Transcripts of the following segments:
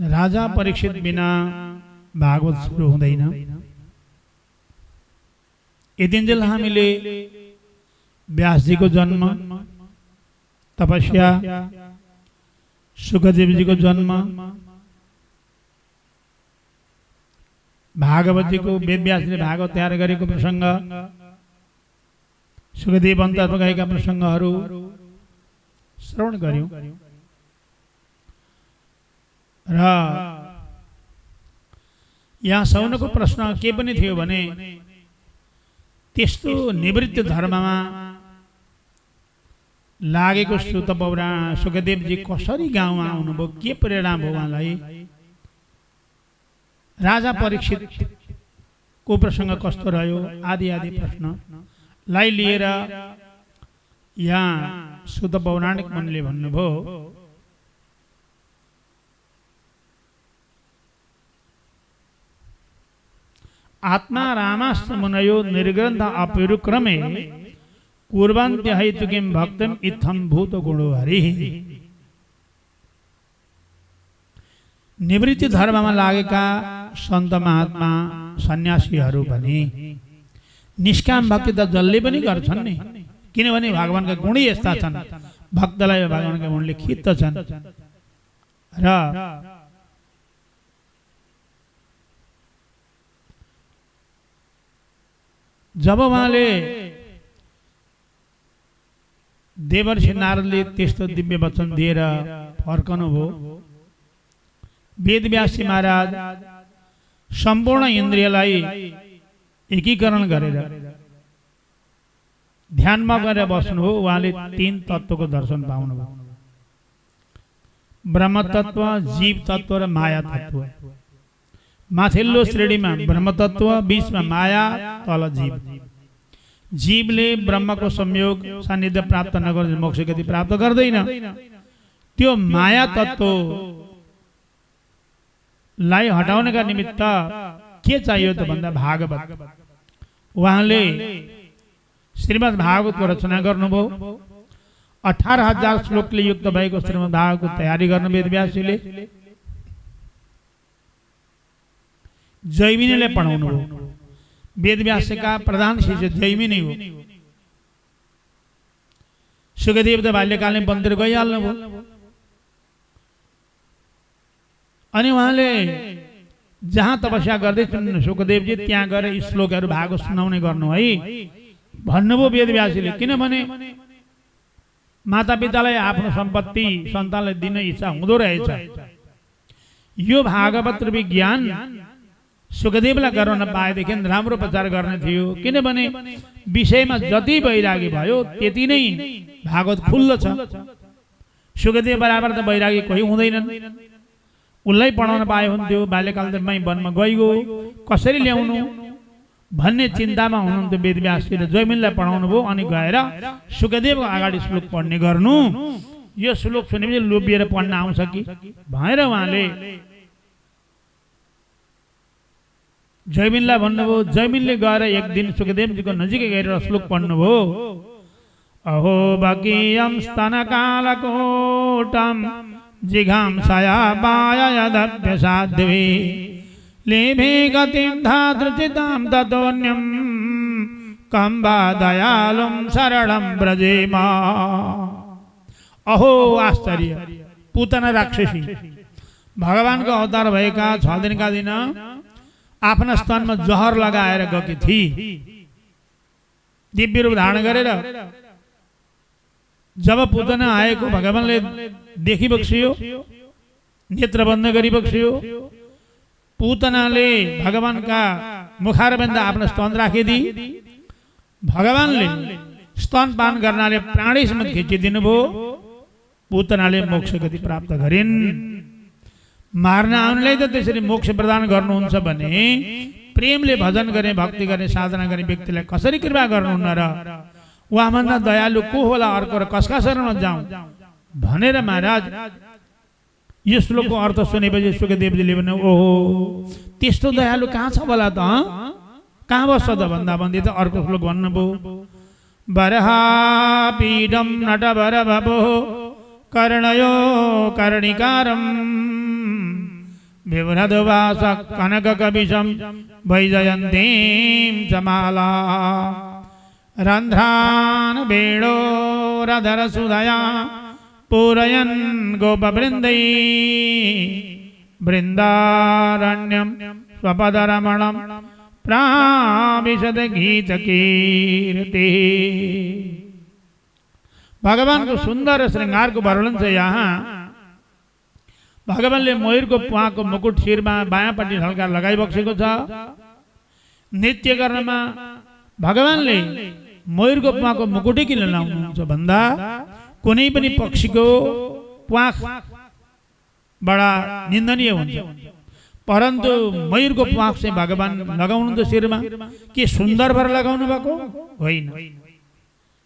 राजा परीक्षित बिना भागवत सुरु हुँदैन। यतिन्जेल हामीले व्यासजीको जन्म, तपस्या, सुखदेवजीको जन्म, भागवतजीको वेदव्यासले भागवत तयार गरेको प्रसङ्ग, सुखदेव अन्तर्मा गएका प्रसङ्गहरू श्रवण गर्यौं। र यहाँ सौनको प्रश्न के पनि थियो भने त्यस्तो निवृत्त धर्ममा लागेको सुत पौराण सुखदेवजी कसरी गाउँमा आउनुभयो, के प्रेरणा भयो उहाँलाई, राजा परीक्षितको प्रसङ्ग कस्तो रह्यो आदि आदि प्रश्नलाई लिएर यहाँ सुत पौराणिक मनले भन्नुभयो आत्मा रामाश्च मुनयो निर्ग्रन्थ अपिरुक्रमे कुर्वन्त्य हैतु किं भक्तिम इत्थं भूत गुणो हरिः। निवृत्ति धर्ममा लागेका सन्त महात्मा सन्यासीहरू पनि निष्काम भक्ति त जसले पनि गर्छन् नि, किनभने भगवानका गुणै यस्ता छन्, भक्तलाई भगवानका गुणले खिच्दछन्। र जब उहाँले देवर्षि नारदले त्यस्तो दिव्य वचन दिएर फर्कनु भयो, वेदव्यासजी महाराज सम्पूर्ण इन्द्रियलाई एकीकरण गरेर ध्यानमा गरेर बस्नुभयो। उहाँले तीन तत्त्वको दर्शन पाउनुभयो, ब्रह्म तत्व, जीव तत्व र माया तत्व। माथिल्लो श्रेणीमा ब्रह्म तत्व, बीचमा माया, तल जीव। जीवले ब्रह्मको संयोग सान्निध्य प्राप्त नगर्दा मोक्ष गति प्राप्त गर्दैन। त्यो माया तत्त्वलाई हटाउनका निमित्त के चाहियो त भन्दा भागवत। उहाँले श्रीमद् भागवतको रचना गर्नुभयो। 18,000 श्लोकले युक्त भएको श्रीमद् भागवतको तयारी गर्नु वेदव्यासजीले। जैमिनीले पढाउनु भयो। वेदव्यासका प्रधान शिष्य जैमिनी हो। सुखदेव त बाल्यकालमै मन्दिर गइहाल्नु भयो। अनि उहाँले जहाँ तपस्या गर्दैछन् सुखदेवजी त्यहाँ गएर श्लोकहरू भागवत सुनाउने गर्नु है भन्नुभयो वेदव्यासले। किनभने मातापितालाई आफ्नो सम्पत्ति सन्तानलाई दिन इच्छा हुँदो रहेछ। यो भागवत रूपी ज्ञान सुखदेवलाई गर्न पाएदेखि राम्रो प्रचार गर्ने थियो। किनभने विषयमा जति वैरागी भयो त्यति नै भागवत खुल्लो छ। सुखदेव बराबर त वैरागी कोही हुँदैनन्। उसलाई पढाउन पाए हुन्थ्यो। बाल्यकालमै वनमा गइगयो, कसरी ल्याउनु भन्ने चिन्तामा हुनुहुन्थ्यो वेदव्यासले। जैमिनीलाई पढाउनु भयो। अनि गएर सुखदेवको अगाडि श्लोक पढ्ने गर्नु। यो श्लोक सुनेपछि लोभिएर पढ्न आउँछ कि भनेर उहाँले जैमिनीलाई भन्नुभयो। जैमिनीले गएर एक दिन सुखदेवजीको नजिकै गएर श्लोक पढ्नुभयो। अहो बकीयं स्तनकालकोटं जिघांसया पाययदभ्यसाध्वी लेभे गतिं धातृचितां ततोऽन्यं कं वा दयालुं शरणं व्रजेमा। अहो आश्चर्य! पूतना राक्षसी भगवानको अवतार भएका 6 दिनका दिन आफ्ना स्तनमा जहर लगाएर गएकी थिए। दिव्य रूप धारण गरेर जब पूतना आएको भगवानले देखि बक्सियो, नेत्र बन्द गरी बक्सियो। पूतनाले भगवानका मुखारबिन्द आफ्नो स्तन राखिदिए। भगवानले स्तनपान गर्नाले प्राणी समेत खिचिदिनु भयो। पूतनाले मोक्ष गति प्राप्त गरिन्। मार्न आउनेलाई त त्यसरी मोक्ष प्रदान गर्नुहुन्छ भने प्रेमले भजन गर्ने, भक्ति गर्ने, साधना गर्ने व्यक्तिलाई कसरी कृपा गर्नुहुन्न र? उहाँभन्दा दयालु को होला अर्को र कसका शरणमा जाउँ भनेर महाराज यो श्लोकको अर्थ सुनेपछि सुखदेवजीले भने ओहो त्यस्तो दयालु कहाँ छ होला त, कहाँ बस्छ त भन्दा भन्दै त अर्को श्लोक भन्नुभयो। बरहापीडं नटवर भवो कर्णयो कर्णिकारं विवृधवास कनक कविशम वैजयंतीं च माला रंध्रान वेणोरधर सुधया पूरयन् गोपवृन्दै वृन्दारण्यं स्वपदरमणं प्राविशद गीतकीर्ति। भगवान को सुंदर श्रृंगार को वर्णन से यहाँ भगवानले मयूरको प्वाको मुकुट शिरमा बायाँपट्टि ढल्का लगाई बक्सेको छ। नृत्य गर्नमा भगवानले मयूरको प्वाको मुकुटै किन लाउनुहुन्छ भन्दा कुनै पनि पक्षीको प्वाख बडा निन्दनीय हुन्छ, परन्तु मयूरको प्वाख चाहिँ भगवान लगाउनुहुन्छ शिरमा। के सुन्दर भएर लगाउनु भएको होइन,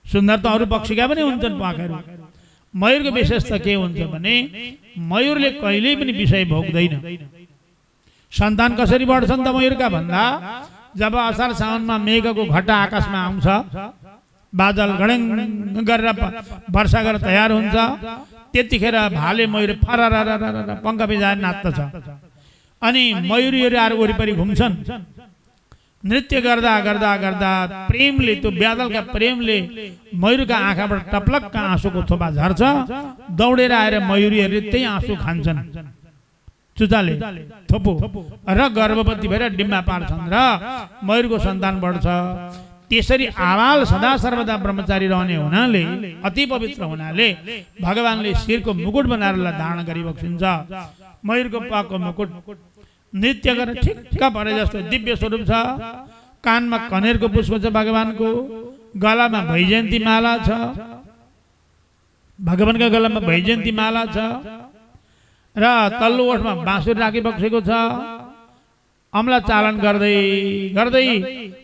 सुन्दर त अरू पक्षीका पनि हुन्छन् प्वाखहरू। मयूरको विशेषता के हुन्छ भने मयूरले कहिल्यै पनि विषय भोग्दैन। सन्तान कसरी बढ्छन् त मयूरका भन्दा जब असार साउनमा मेघको घटा आकाशमा आउँछ, बादल गडङ गरेर वर्षा गरेर तयार हुन्छ, त्यतिखेर भाले मयूर फररर पंख बिजाएर नाच्दछ। अनि मयूरीहरू आएर वरिपरि घुम्छन्। नृत्य गर्दा गर्दा गर्दा प्रेमले, त्यो बादलका प्रेमले मयूरका आँखाबाट टपलक्का आँसुको थोपा झर्छ। दौडेर आएर मयूरीहरूले त्यही आँसु खान्छन् चुचाले थोपो र गर्भवती भएर डिम्बा पार्छन् र मयूरको सन्तान बढ्छ। त्यसरी आवाल सदा सर्वदा ब्रह्मचारी रहने हुनाले, अति पवित्र हुनाले भगवानले शिरको मुकुट बनाएर धारण गरी बक्सिन्छ। मयूरको पाको मुकुट नृत्य गरेर ठिक्क परे जस्तो दिव्य स्वरूप छ। कानमा कनेरको पुष्प छ भगवानको, गलामा वैजयन्ती माला छ, भगवानका गलामा वैजयन्ती माला छ र तल्लो ओठमा बाँसुरी राखी बक्सेको छ। अमला चालन गर्दै गर्दै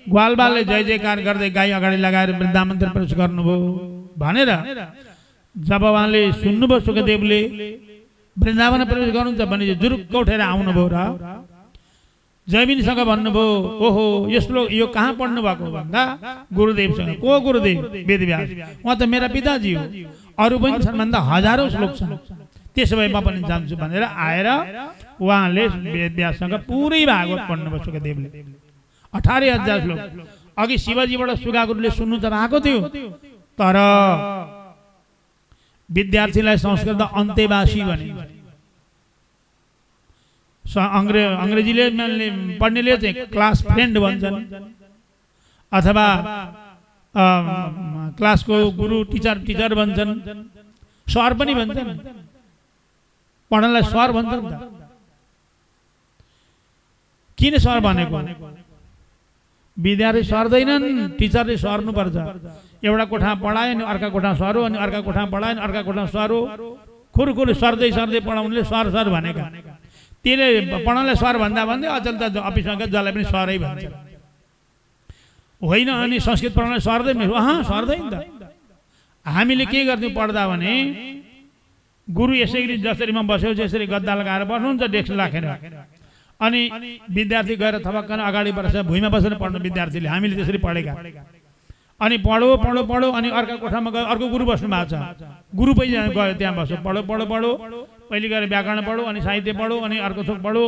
ग्वालबालले जय जयकार गर्दै गाई अगाडि लगाएर वृन्दावन प्रवेश गर्नुभयो भनेर जब उहाँले सुन्नुभयो सुखदेवले वृन्दावन प्रवेश गर्नुहुन्छ भने जुरुक्क उठेर आउनुभयो र जयमिनीसँग भन्नुभयो, ओहो यस्तो यो कहाँ पढ्नु भएको भन्दा गुरुदेवसँग। को गुरुदेव? वेदव्यास। उहाँ त मेरा पिताजी हो, अरू पनि छन् भन्दा हजारौं श्लोक छन्, त्यसो भए म पनि जान्छु भनेर आएर उहाँले वेदव्याससँग पुरै भागवत पढ्नुभयो सुखदेवले। 18,000 श्लोक। अघि शिवजीबाट सुगागुरुले सुन्नु त भएको थियो, तर विद्यार्थीलाई संस्कृत अन्तेवासी भनिन्छ। अंग्रेजीले पढ्नेले चाहिँ क्लास फ्रेन्ड भन्छन्, अथवा क्लासको गुरु टिचर भन्छन्, सर पनि भन्छन्। पढ्नलाई सर भन्छन् त। किन सर भनेको? विद्यार्थी सर्दैनन्, टिचरले सर्नुपर्छ। एउटा कोठा पढायो अनि अर्का कोठा सरो, अनि अर्का कोठा पढायो अनि अर्का कोठा सरो, खुरखुर सर्दै सर्दै पढाउनेले सर सर भनेका। त्यसले पढाउनलाई सर भन्दा भन्दै अचल त अफिसमा गएर जसलाई पनि सरै भन्छ होइन। अनि संस्कृत पढाउनलाई सर्दै सर्दैन त। हामीले के गर्थ्यौँ पढ्दा भने, गुरु यसरी जसरी म बस्यो त्यसरी गद्दा लगाएर बस्नुहुन्छ डेस्क राखेर, अनि विद्यार्थी गएर थपक्कन अगाडि बसेर भुइँमा बसेर पढ्नु विद्यार्थीले। हामीले त्यसरी पढेका। अनि पढो पढो पढो अनि अर्का कोठामा गयो, अर्को गुरु बस्नु भएको छ, गुरु पनि गयो त्यहाँ बस्यो, पढो पढो पढो, पहिले गएर व्याकरण पढो, अनि साहित्य पढो, अनि अर्को थोक पढो।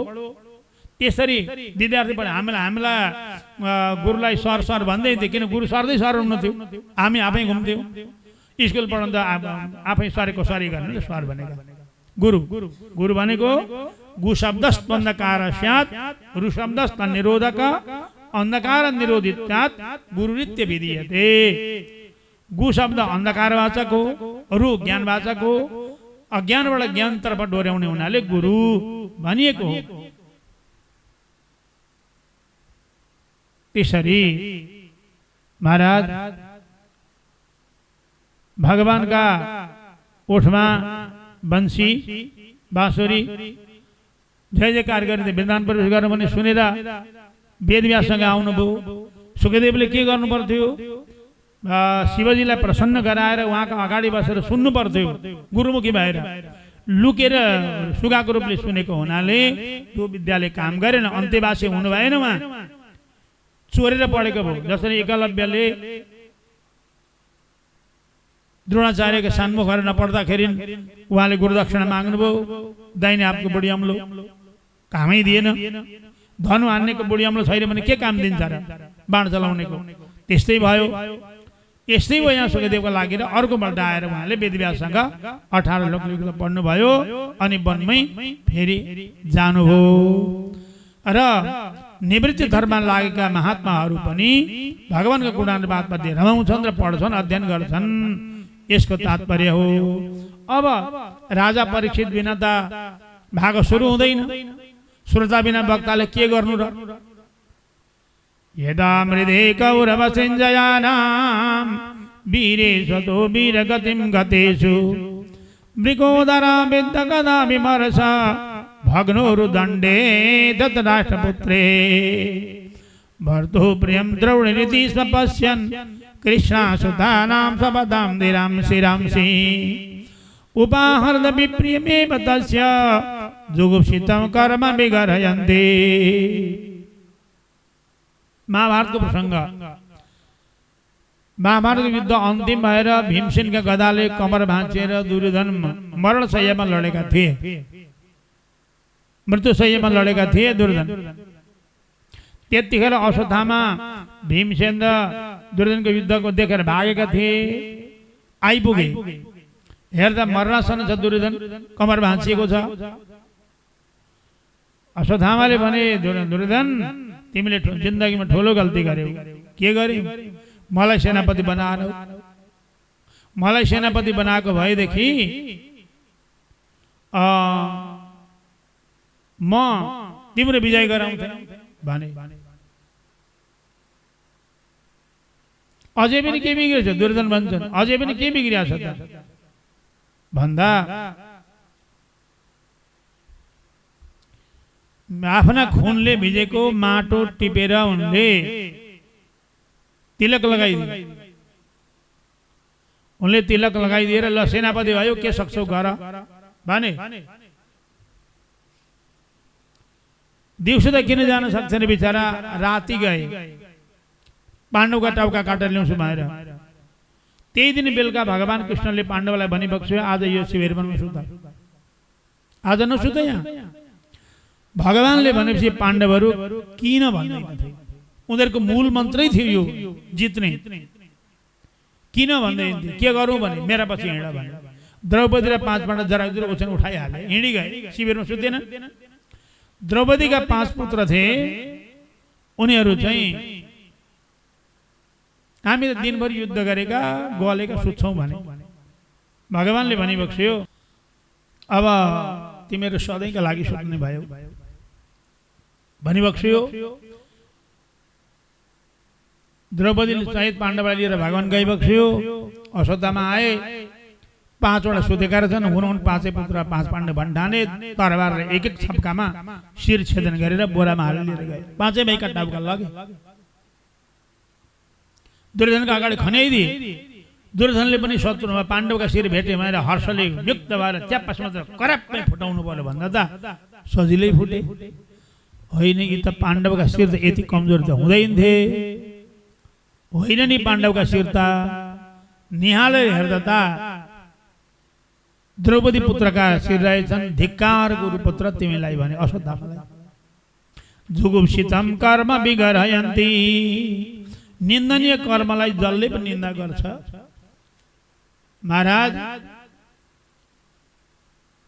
त्यसरी विद्यार्थी पनि हामीलाई गुरुलाई सर सर भन्दै थियो, किन गुरु सर्दै सर हुनुहुन्थ्यो, हामी आफै घुम्थ्यौँ। स्कुल पढाउँदा आफै सरेको सरी गर्ने सर भनेका गुरु। गुरु भनेको गु शब्दस्त अन्धकार स्यात्, रु शब्दस्त निरोधक अन्धकार निरोधित्यात् गुरुरित्य विधीयते। गु शब्द अन्धकारवाचक हो, रु ज्ञानवाचक हो, अज्ञानबाट ज्ञानतर्फ डोर्याउने हुनाले गुरु भनिएको हो। त्यसरी महाराज भगवानका ओठमा बंसी बाँसुरी जय जयकार गर्ने वृन्दावन प्रवेश गर्नु भने सुनेर वेदव्याससँग आउनुभयो। सुखदेवले के गर्नु पर्थ्यो? शिवजीलाई प्रसन्न गराएर उहाँका अगाडि बसेर सुन्नु पर्थ्यो, गुरुमुखी भएर। लुकेर सुगाको रूपले सुनेको हुनाले त्यो विद्याले काम गरेन, अन्त्यवासी हुनु भएन, उहाँ चोरेर पढेको भयो। जसरी एकलव्यले द्रोणाचार्यको सान्मुखहरू नपढ्दाखेरि उहाँले गुरुदक्षिणा माग्नुभयो, दाहिने हातको बुढी अम्लो कामै दिएन। धनु हान्नेको बुढी अम्लो छैन भने के काम दिन्छ र बाण चलाउनेको। त्यस्तै भयो। यस्तै भयो यहाँ सुखदेवको लागेर अर्कोपल्ट आएर उहाँले वेदव्याससँग 18 लोकलिखित पढ्नुभयो अनि वनमै फेरि जानुभयो। र निवृत्ति धर्ममा लागेका महात्माहरू पनि भगवानको गुणानुवादमध्ये रमाउँछन् र पढ्छन्, अध्ययन गर्छन्। यसको तात्पर्य हो अब राजा परीक्षित बिना त भाग सुरु हुँदैन। श्रोता बिना वक्ताले के गर्नु र? यदा मृदे कौरव सिञ्जयानां वीरेशतो वीरगतिं गतेषु मृगोदरा विद्ध गदा विमर्श भग्नोरुदण्डे धृतराष्ट्रपुत्रे भर्तुः प्रियं द्रौणिरिति स्म पश्यन् कृष्णासुतानां सपदां दिरांसि उपाहर्द विप्रियमेव तस्य जुगुप्सितं कर्म विगर्हयन्ति। महाभारतको प्रसङ्ग। महाभारतको युद्ध अन्तिम भएर भीमसेनका गदाले कमर भाँचेर दुर्योधन मरणशय्यामा लडेका थिए, मृत्युशय्यामा लडेका थिए दुर्योधन। त्यतिखेर अश्वत्थामा भीमसेन र दुर्योधनको युद्धको देखेर भागेका थिए। आइपुगे, हेर्दा मरणासन छ दुर्योधन, कमर भाँचिएको छ। अश्वत्थामाले भने दुर्योधन तिमीले जिन्दगीमा ठुलो गल्ती गर्यौ। के गर्यौ? मलाई सेनापति बनाएनौ। मलाई सेनापति बनाएको भएदेखि म तिम्रो विजय गराउँथे भने। अझै पनि के बिग्रेछ? दुर्योधन भन्छन् अझै पनि के बिग्रिया छ त भन्दा आफ्ना खुनले भिजेको माटो टिपेर उनले तिलक लगाइदिए। उनले तिलक लगाइदिएर ल सेनापति भयो, के सक्छौ गर भने। दिउँसो त किन जान सक्छन् बिचरा, राति गए। पाण्डवका टाउका काटेर ल्याउँछु भनेर। त्यही दिन बेलुका भगवान कृष्णले पाण्डवलाई भनिबक्स्यो आज यो शिविरमा सुत, आज नसुत यहाँ। भगवानले भनेपछि पाण्डवहरू किन भन्दैनथे? उनीहरूको मूल मन्त्रै थियो यो जित्ने। किन भन्दैन थिए? के गरौँ भने मेरा पछि हिँड भने। द्रौपदी र 5 पाण्डव जराजुर ओछ्यान उठाइहाले, हिँडी गए, शिविरमा सुतेन। द्रौपदीका 5 पुत्र थिए। उनीहरू चाहिँ हामी त दिनभरि युद्ध गरेका गलेका सुत्छौँ भने। भगवानले भनिबक्स्यो अब तिमीहरू सधैँका लागि सुत्ने भयो भनिबक्स्यो। द्रौपदीले सहित पाण्डवलाई लिएर भगवान गइबक्स्यो। अश्वत्थामा आए, 5 वटा सुतेका रहेछन्। हुन 5 पुत्र 5 पाण्डव भन्ठाने तरबारले एक एक छप्कामा शिर छेदन गरेर बोरामा हालेर लिएर गए। 5 भाइका टाउका लगे। दुर्योधनको अगाडि खन्याइदिए। दुर्योधनले पनि शत्रुमा पाण्डवका शिर भेटे भनेर हर्षले व्यक्त भएर च्याप्पास मात्र कराप्पै फुटाउनु पर्यो भन्दा त सजिलै फुटे। होइन, यी त पाण्डवका शिर त यति कमजोर त हुँदैन थिए। होइन नि पाण्डवका शिर त निहालेर हेर्दा त द्रौपदी पुत्रका शिर रहेछन्। धिक्कार गुरुपुत्र तिमीलाई भने अश्वत्थामालाई। जुगुप्सितं कर्म विगर्हयन्ति। निन्दनीय कर्मलाई जसले पनि निन्दा गर्छ। महाराज,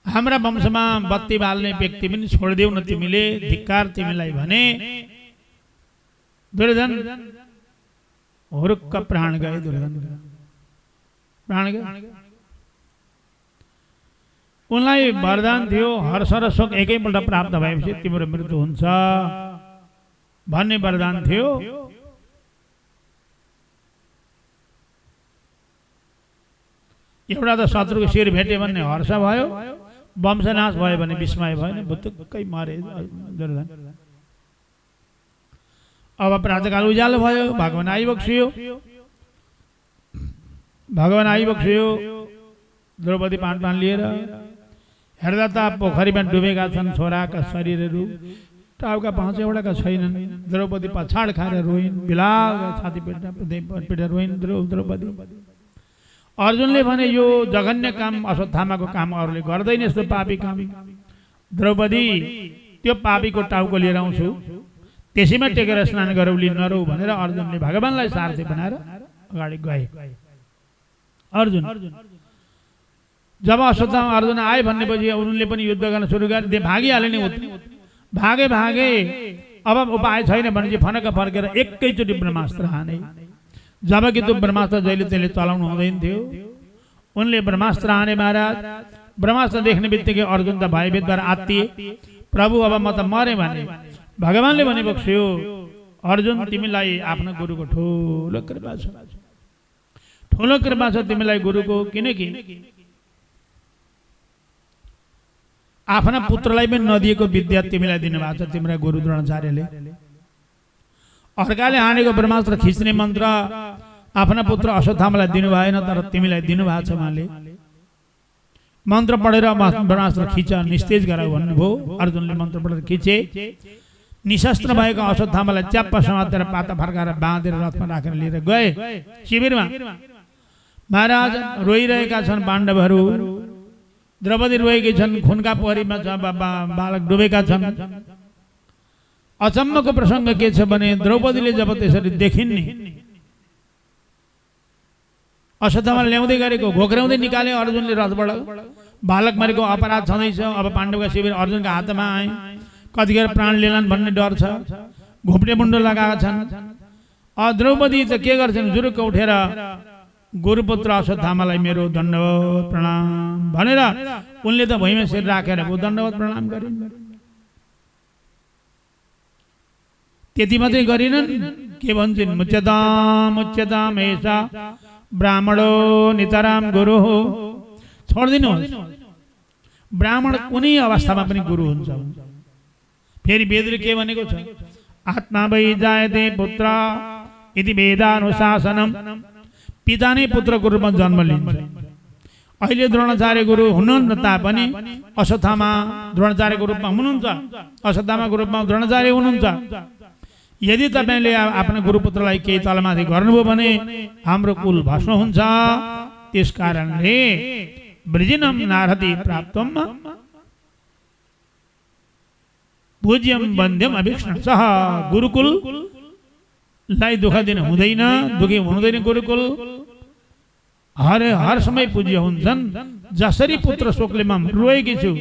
हाम्रा वंशमा बत्ती बाल्ने व्यक्ति पनि छोडिदेऊ न तिमीले, धिक्कार तिमीलाई भने। दुर्योधन हुरुक्क प्राण गए। दुर्योधन प्राण गए। उनलाई वरदान थियो, हर्ष र शोक एकैपल्ट प्राप्त भएपछि तिम्रो मृत्यु हुन्छ भन्ने वरदान थियो। एउटा त शत्रुको शिर भेटे भन्ने हर्ष भयो, वंशनाश भयो भने विस्मय भएन, भुतुक्कै मरे दुर्योधन। अब प्रातःकाल उज्यालो भयो, भगवान आइबक्स्यो। भगवान आइबक्स्यो द्रौपदी पाण्डव लिएर। हेर्दा त पोखरीमा डुबेका छन् छोराका शरीरहरू, टाउका 5 वटाका छैनन्। द्रौपदी पछाड खाएर रोइन्, बिलाल छाती पिटेर रोइन् द्रौपदी। अर्जुनले भने यो जघन्य काम अश्वत्थामाको काम अरूले गर्दैन, यस्तो पापी काम। द्रौपदी त्यो पापीको टाउको लिएर आउँछु, त्यसैमा टेकेर स्नान गरौली नरौ भनेर अर्जुनले भगवानलाई सारथी बनाएर अगाडि गए। अर्जुन जब अश्वत्थामा अर्जुन आए भन्नेपछि उनले पनि युद्ध गर्न सुरु गरे, भागिहाले नि, भागे भागे। अब उपाय छैन भनेपछि फनक फर्केर एकैचोटि ब्रह्मास्त्र हाने। जबकि त्यो ब्रह्मास्त्र जहिले त्यसले चलाउनु हुँदैन थियो, उनले ब्रह्मास्त्र हाने। महाराज ब्रह्मास्त्र देख्ने बित्तिकै अर्जुन त भयभीत आत्तिए। प्रभु अब म त मरे भने भगवानले भनेबक्स्यो, अर्जुन तिमीलाई आफ्नो गुरुको ठुलो कृपा छ, ठुलो कृपा छ तिमीलाई गुरुको। किनकि आफ्ना पुत्रलाई पनि नदिएको विद्या तिमीलाई दिनुभएको छ तिम्रा गुरु द्रोणाचार्यले। अर्काले हानेको ब्रह्मास्त्र खिच्ने मन्त्र आफ्ना पुत्र अश्वत्थामालाई दिनु भएन, तर तिमीलाई दिनुभएको छ उहाँले। मन्त्र पढेर ब्रह्मास्त्र खिच, निस्तेज गराऊ भन्नुभयो। अर्जुनले मन्त्र पढेर खिचे। निशस्त्र भएको अश्वत्थामालाई च्याप्प समातेर पाता फर्काएर बाँधेर रथमा राखेर लिएर गए शिविरमा। महाराज रोइरहेका छन् पाण्डवहरू, द्रौपदी रोएकी छन्, खुनका पोखरीमा बालक डुबेका छन्। अचम्मको प्रसङ्ग के छ भने द्रौपदीले जब त्यसरी देखिन् नि, अश्वत्थामाले ल्याउँदै गरेको घोक्राउँदै निकाले अर्जुनले रथबाट। बालक मरेको अपराध छँदैछ। अब पाण्डवका शिविर अर्जुनका हातमा आए। कतिखेर प्राण लिलान् भन्ने डर छ। घोप्टे मुन्डो लगाएका छन्। द्रौपदी त के गर्छन्, जुरुक्क उठेर गुरुपुत्र अश्वत्थामालाई मेरो दण्डवत प्रणाम भनेर उनले त भुइँमा शिर राखेर दण्डवत प्रणाम गरिन्। त्यति मात्रै गरिनन्, के भन्छन्, मुच्यताम एषा ब्राह्मणो नितराम गुरु हो। छोडिदिनुहोस्, ब्राह्मण कुनै अवस्थामा पनि गुरु हुन्छ। फेरि वेदले के भनेको छ, आत्मा वै जायते पुत्र इति वेदानुशासनम। पिता नै पुत्रको रूपमा जन्म लिन्छ। अहिले द्रोणाचार्य गुरु हुनुहुन्न तापनि अश्वत्थामा द्रोणाचार्यको रूपमा हुनुहुन्छ, अश्वत्थामाको रूपमा द्रोणाचार्य हुनुहुन्छ। यदि तपाईँले आफ्नो गुरुपुत्रलाई केही तलमाथि गर्नुभयो भने हाम्रो कुल भस्म हुन्छ। त्यस कारणले वृजिनम नारहति प्राप्तम पूज्यम वन्द्यम अभिष्णसः। गुरुकुललाई दुःख दिन हुँदैन, दुःखी हुँदैन। गुरुकुल हर समय पूज्य हुन्छन्। जसरी पुत्र शोकले म रोएकी छु,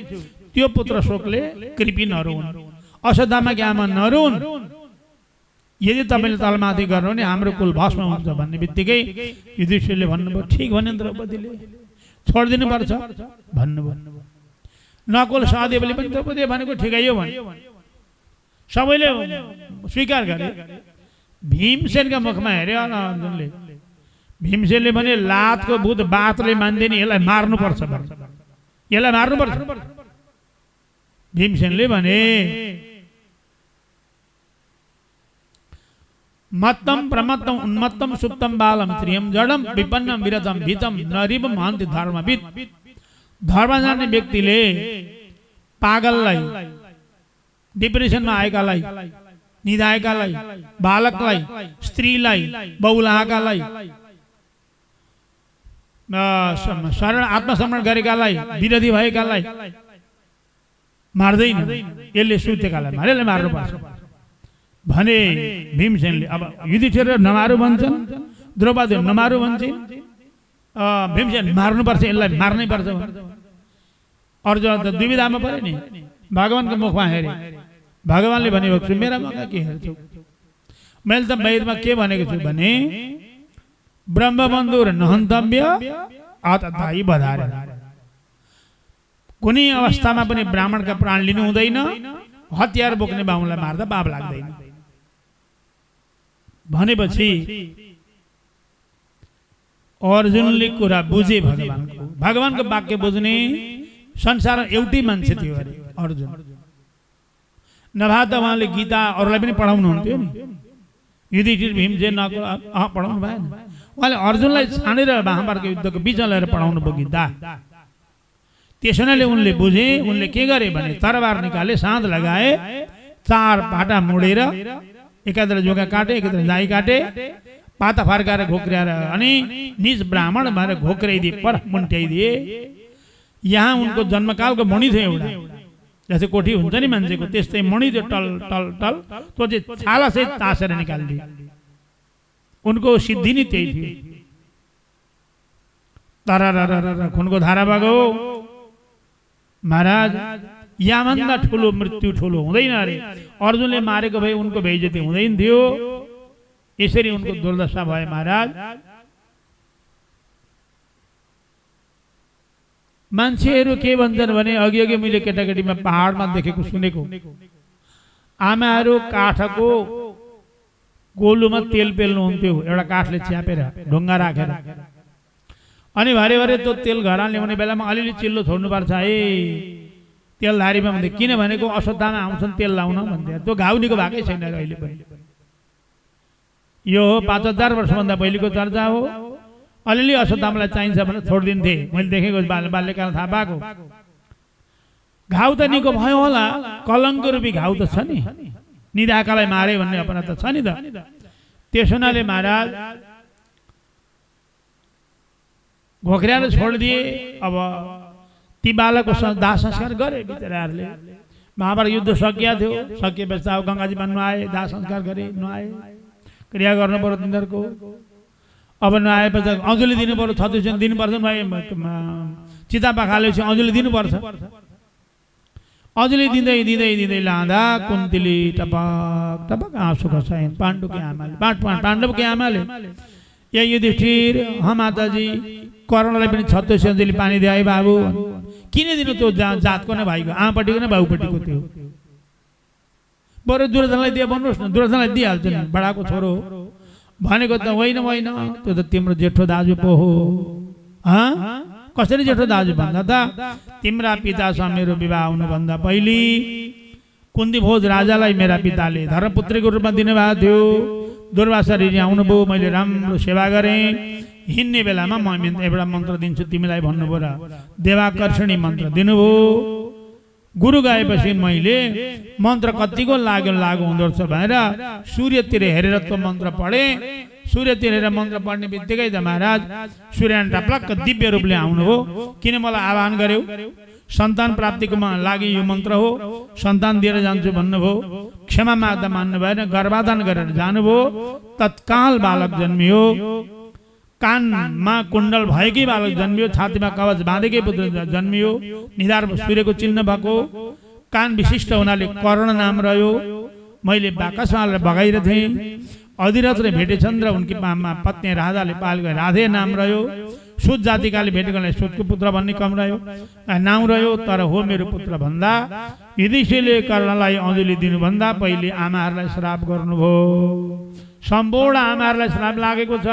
त्यो पुत्र शोकले कृपी नरोउन्, अश्वत्थामाकी आमा नरोउन्। यदि तपाईँले तलमाथि गर्नु भने हाम्रो कुल भस्म हुन्छ भन्ने बित्तिकै युधिष्ठिरले भन्नुभयो, ठिक भने द्रौपदीले छोडिदिनु पर्छ भन्नुभयो। नकुल सहदेवले पनि द्रौपदी भनेको ठिकै हो भने सबैले स्वीकार गरे। भीमसेनका मुखमा हेऱ्यो अर्जुनले। भीमसेनले भने लातको भूत बातले मान्दैन, यसलाई मार्नुपर्छ, यसलाई मार्नुपर्छ। भीमसेनले भने मत्तम प्रमत्तम उन्मत्तम सुप्तम बालम त्रियम जडम विपन्नम विरतम भीतम नरिवम हन्ति धर्मविद। धर्म जान्ने व्यक्तिले पागललाई, डिप्रेसनमा आएकालाई, निधाएकालाई, बालकलाई, स्त्रीलाई, बहुलाहकालाई, आत्मसमरण गरेकालाई, विरोधी भएकालाई मार्दैन। यसले सुतेकालाई मारेले मार्नुपर्छ भने भीमसेनले। अब युधिष्ठिर नमारु भन्छन्, द्रौपदी नमारु भन्छन्, भीमसेन मार्नुपर्छ, यसलाई मार्नै पर्छ। अर्जुन त दुविधामा पऱ्यो नि। भगवानको मुखमा हेरे। भगवानले भनेको छु, मेरा मुखमा के हेर्छौ? मैले त वेदमा के भनेको छु भने ब्रह्मबन्धु र नहन्तव्य आतताई बधारे। कुनै अवस्थामा पनि ब्राह्मणका प्राण लिनु हुँदैन। हतियार बोक्ने बाहुनलाई मार्दा पाप लाग्दैन भनेपछि अर्जुनले कुरा बुझे। भगवानको वाक्य बुझ्ने संसार एउटै मान्छे थियो अरे अर्जुन। नभए त उहाँले गीता अरूलाई पनि पढाउनु हुन्थ्यो नि। युधिष्ठिर भीमसेन पढाउनु भएन। उहाँले अर्जुनलाई छानेर महाभारतको युद्धको बिचमा लिएर पढाउनु भयो गीता। त्यसैले उनले बुझे। उनले के गरे भने तरबार निकाले, साँध लगाए, 4 पाटा मोडेर एकातिर जोगा काटे, एकातिर जाई काटे, पाता फर्काएर घोक्राएर अनि निज ब्राह्मण भएर घोक्राइदिए, पर मुन्ट्याइदिए। यहाँ उनको जन्मकालको मुनि थियो एउटा, जस्तै कोठी हुन्छ नि मान्छेको त्यस्तै मणि त्यो टल टल टल त्यो चाहिँ छालासहित तासेर निकालिदिए। उनको सिद्धि नै त्यही थियो। तर खुनको धारा बग्यो। महाराज याभन्दा ठुलो मृत्यु ठुलो हुँदैन अरे। अर्जुनले मारेको भए उनको बेइज्जती हुँदैन थियो। यसरी उनको दुर्दशा भयो महाराज। मान्छेहरू के भन्छन् भने अघि अघि मैले केटाकेटीमा पहाडमा देखेको सुनेको, आमाहरू काठको गोलुमा तेल पेल्नुहुन्थ्यो एउटा काठले च्यापेर ढुङ्गा राखेर। अनि भरे भरे त्यो तेल घर ल्याउने बेलामा अलिअलि चिल्लो छोड्नुपर्छ है तेलधारीमा भन्थे। किन भनेको अश्वत्थामा आउँछन् तेल लाउन भन्थे। त्यो घाउ निको भएकै छैन अहिले पनि। यो 5000 वर्षभन्दा पहिलेको चर्चा हो। अलिअलि अश्वत्थामालाई चाहिन्छ भने छोडिदिन्थे। मैले देखेको बाल्यकाल थाहा पाएको। घाउ त निको भयो होला, कलङ्क रूपी घाउ त छ नि। निदाकालाई मारे भन्ने अपना त छ नि त। त्यसो हुनाले महाराज घोक्र्याएर छोडिदिए। अब ती बालकको दाह संस्कार गरे बिचराहरूले। महाभारत युद्ध सकिया थियो। सकिएपछि अब गङ्गाजीमा नुहाए, दाह संस्कार गरे, नुहाए, क्रिया गर्नु पर्यो तिनीहरूको। अब नआएपछि अञ्जली दिनु पर्यो, 36 दिन दिनुपर्छ। चिता पाखालेपछि अञ्जली दिनुपर्छ। अञ्जली दिँदै दिँदै दिँदै लाँदा कुन्तीले टपक टपक आँसु खसाइन्। पाण्डुकी आमाले पाण्डवकी आमाले या युधिष्ठिर ह माताजी कर्णलाई पनि 36 अञ्जली पानी दिए बाबु। किन दिनु त्यो जातको नै भाइको, आमापट्टिको नै बाबुपट्टिको थियो। बरु दुर्योधनलाई दिए भन्नुहोस् न, दुर्योधनलाई दिइहाल्छ नि, बडाको छोरो भनेको त होइन होइन, त्यो त तिम्रो जेठो दाजु पो हो। कसरी जेठो दाजु भन्दा त तिम्रा पितासँग मेरो विवाह हुनुभन्दा पहिले कुन्ती भोज राजालाई मेरा पिताले धर्मपुत्रीको रूपमा दिनुभएको थियो। दुर्वासा ऋषि आउनुभयो, मैले राम्रो सेवा गरेँ। हिँड्ने बेलामा म एउटा मन्त्र दिन्छु तिमीलाई भन्नुभयो र देवाकर्षणी मन्त्र दिनुभयो। गुरु गएपछि मैले मन्त्र कतिको लाग्यो हुँदो रहेछ भनेर सूर्यतिर हेरेर त्यो मन्त्र पढेँ। सूर्यतिर हेरेर मन्त्र पढ्ने बित्तिकै त महाराज सूर्यनारायण टप्लक्क दिव्य रूपले आउनुभयो। किन मलाई आह्वान गर्यो? सन्तान प्राप्तिको लागि यो मन्त्र हो, सन्तान दिएर जान्छु भन्नुभयो। क्षमा माग्दा मान्नु भएन, गर्भाधान गरेर जानुभयो। तत्काल बालक जन्मियो। कानमा कुण्डल भएकै बालक जन्मियो। छातीमा कवच बाँधेकै पुत्र जन्मियो। निधार सूर्यको चिन्ह भएको। कान विशिष्ट हुनाले कर्ण नाम रह्यो। मैले बाकसमालाई बगाइरहेथेँ। अधिरथले भेटेछन् र उनकी पत्नी राधाले पाल गए राधे नाम रह्यो। सुत जातिकाले भेटेकोले सुतको पुत्र भन्ने कम रह्यो नाम रह्यो। तर हो मेरो पुत्र भन्दा युधिष्ठिरले कर्णलाई अञ्जली दिनुभन्दा पहिले आमाहरूलाई श्राप गर्नुभयो। सम्पूर्ण आमाहरूलाई श्राप लागेको छ।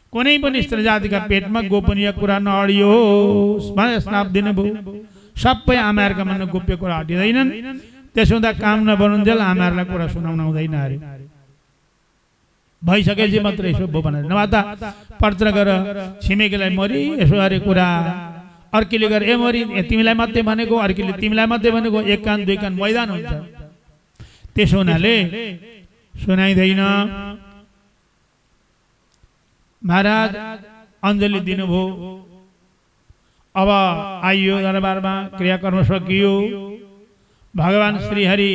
कुनै पनि स्त्री जातिका पेटमा गोपनीय कुरा नअडियोस् भनेर श्राप दिनुभयो। सबै आमाहरूका मनमा गोप्य कुरा हटिँदैनन्। त्यसो हुँदा काम नबनुन्जेल आमाहरूलाई कुरा सुनाउन हुँदैन अरे। भइसकेपछि मात्रै यसो भयो भनेर नभए त पर्त्र गर छिमेकीलाई मरि यसो अरे कुरा अर्कीले गरे ए मरि तिमीलाई मात्रै भनेको, अर्कीले तिमीलाई मात्रै भनेको, एक कान दुई कान मैदान हुन्छ। त्यसो हुनाले सुनाइँदैन। महाराज अञ्जली दिनुभयो। अब आइयो दरबारमा, क्रियाकर्म सकियो। भगवान श्रीहरि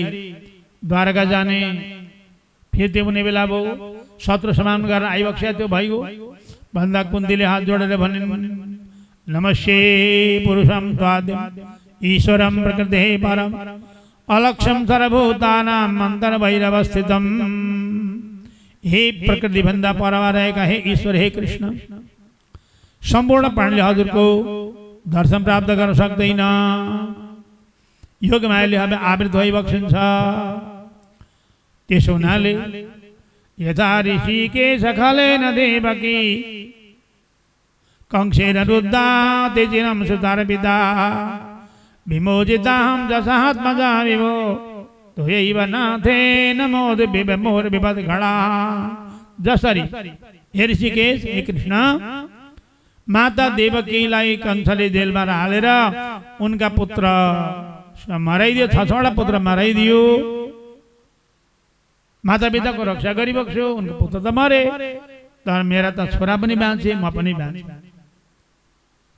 द्वारका जाने फिर्ते हुने बेला भयो। शत्रु समाप्त गरेर आइबक्स्या त्यो भइगयो भन्दा कुन्तीले हात जोडेर भनिन् नमस्ते पुरुषं त्वाद्यं ईश्वरं प्रकृतेः परम् अलक्ष्यं सर्वभूतानां अन्तर्बहिरवस्थितं। हे प्रकृति भन्दा परमा रहेका हे ईश्वर, हे कृष्ण, सम्पूर्ण प्राणीले हजुरको दर्शन प्राप्त गर्न सक्दैन। योग मायाले अब आवृत भइबक्सिन्छ। त्यसो हुनाले यथा ऋषिकेश खलेन देवकी कंसेन रुद्धा तेजिनं सुतार्पिता विमोचितां जसात्मजा विभो त्वयैव नाथेन मोद विमोर विपद घड़ा। जसरी हे ऋषिकेश, हे कृष्ण, माता देवकीलाई कंसले जेलमा हालेर उनका पुत्र मराइदियो, 6 पुत्र मराइदियो। माता पिताको रक्षा गरिबक्स्यो, उनको पुत्र त मरे, तर मेरा त छोरा पनि बाँचे, म पनि बाँचे,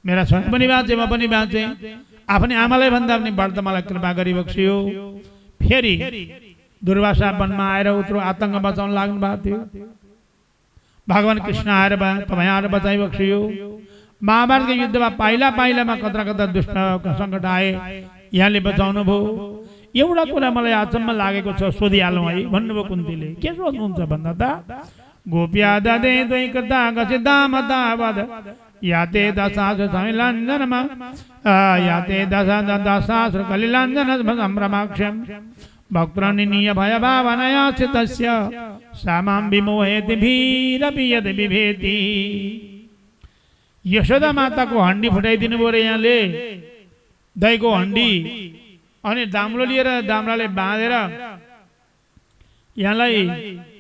मेरा छोरा पनि बाँचे, म पनि बाँचे। आफ्नै आमालाई भन्दा पनि बढ्ता मलाई कृपा गरिबक्सियो। फेरि दुर्वासा वनमा आएर उत्रो आतंक बचाउन लाग्नु भएको थियो। भगवान कृष्ण आएर तपाईँ आएर बचाइबक्सियो। महाभारतको युद्धमा पाइला पाइलामा कता कता दुष्ट सङ्कट आए, यहाँले बचाउनु भयो। एउटा कुरा मलाई अचम्म लागेको छ, सोधिहालौँ है भन्नुभयो कुन्तीले। के सोध्नुहुन्छ भन्दा त गोप्या ददे द्वै कृता गसिदामतावद याते दशासु समिलाञ्जनमा याते दशासु कलिलाञ्जन सम्भ्रमाक्षम् भक्तनिनीय भय भावनया स्थितस्य सामां विमोहेति भीरपि यद् बिभेति। यशोदा माताको हण्डी फुटाइदिनु भयो रे यहाँले, दहीको हण्डी। अनि दाम्रो लिएर दाम्राले बाँधेर यहाँलाई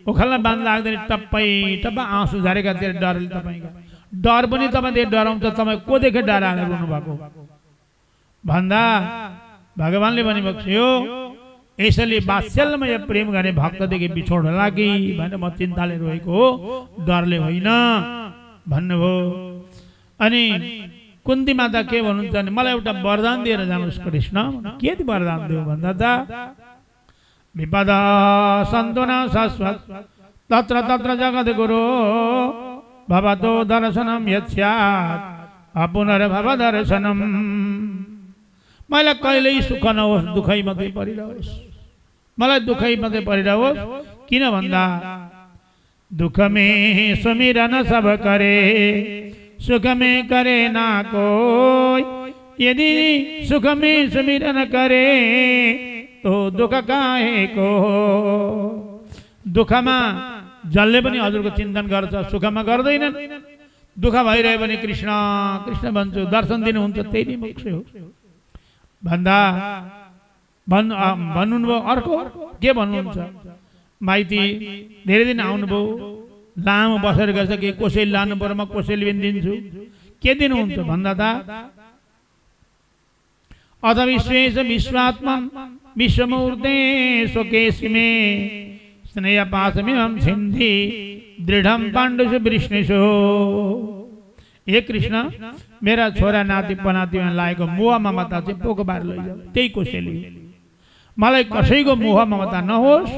ओखलमा बाँध्न लाग्दैन, टप्पै टप्प आँसु झरेका थियो डरले। तपाईँको डर पनि तपाईँले डराउँछ, तपाईँ को देखे डराएर रुनु भएको भन्दा भगवानले भनिबक्स्यो, यसैले वात्सल्यमय प्रेम गर्ने भक्तदेखि बिछोड होला कि भनेर म चिन्ताले रोएको हो, डरले होइन भन्नुभयो। अनि कुन्ती माता के भन्नुहुन्छ भने मलाई एउटा वरदान दिएर जानुहोस् कृष्ण। के वरदान दियो भन्दा त विपद सन्तु न शाश्वत तत्र तत्र जगद्गुरो भवतो दर्शनम यस्यात् अपुनर्भव दर्शनम। मलाई कहिल्यै सुख नहोस्, दुखै मात्रै परिरहोस्, मलाई दुखै मात्रै परिरहोस्। किन भन्दा दुख में सुमिरन सब करे सुख में करे ना कोई, यदि सुख में सुमिरन करे तो दुख काहे को। दुखमा जसले पनि हजुरको चिन्तन गर्छ, सुखमा गर्दैनन्। दुख भइरह्यो भने कृष्ण कृष्ण भन्छु, दर्शन दिनुहुन्छ, त्यही नै मोक्ष हो भन्दा भन्नुभयो। अर्को के भन्नुहुन्छ, माइती धेरै दिन आउनुभयो, लामो बसेर गर्छ कि कसैले लानु पर्यो, म कसैले पनि दिन्छु। के दिनुहुन्छ भन्दा त अथ विश्वेश विश्वात्मा विश्वमूर्ते स्वकेशमे स्नेह पाशमिमं सिन्धि दृढं पाण्डुषु वृष्णिषु। हे कृष्ण, मेरा छोरा नाति पनातिमा लागेको मोह ममता चाहिँ पोको बार लैजाऊ, त्यही कसैले। मलाई कसैको मोह ममता नहोस्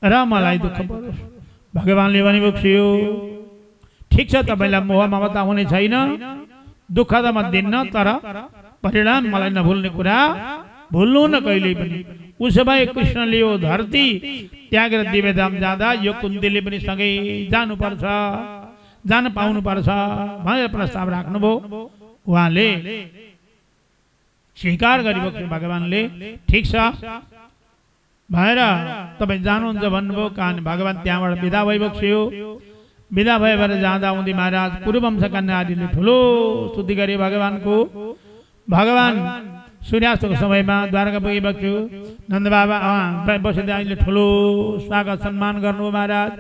र मलाई दुःख परोस्। भगवानले भनिबक्स्यो, ठिक छ, तपाईँलाई मोह ममता हुने छैन, दुःख त म दिन्न, तर परिणाम मलाई नभुल्ने कुरा भुल्नु न कहिल्यै पनि। उसो भए कृष्णले यो धरती त्यागेर दिव्यधाम जाँदा यो कुन्तीले पनि सँगै जानुपर्छ, जान पाउनुपर्छ भनेर प्रस्ताव राख्नुभयो। उहाँले स्वीकार गरिबक्स्यो भगवानले। ठिक छ भनेर तपाईँ जानुहुन्छ भन्नुभयो। कारण भगवान त्यहाँबाट विदा भइबक्स्यो। विदा भएर जाँदा उनी महाराज कुरुवंश कन्या आदिले ठुलो स्तुति गरे भगवानको। भगवान सूर्यास्तको समयमा द्वारका पुगिबक्स्यो। नन्द बाबा बसेर अहिले ठुलो स्वागत सम्मान गर्नुभयो महाराज।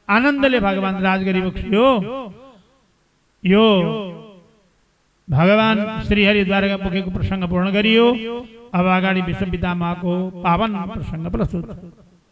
आनन्दले भगवान राज गरिबक्स्यो। यो भगवान श्रीहरि द्वारका पुगेको प्रसङ्ग पूर्ण गरियो। अब अगाडि विश्व पितामहको पावन प्रसङ्ग प्रस्तुत।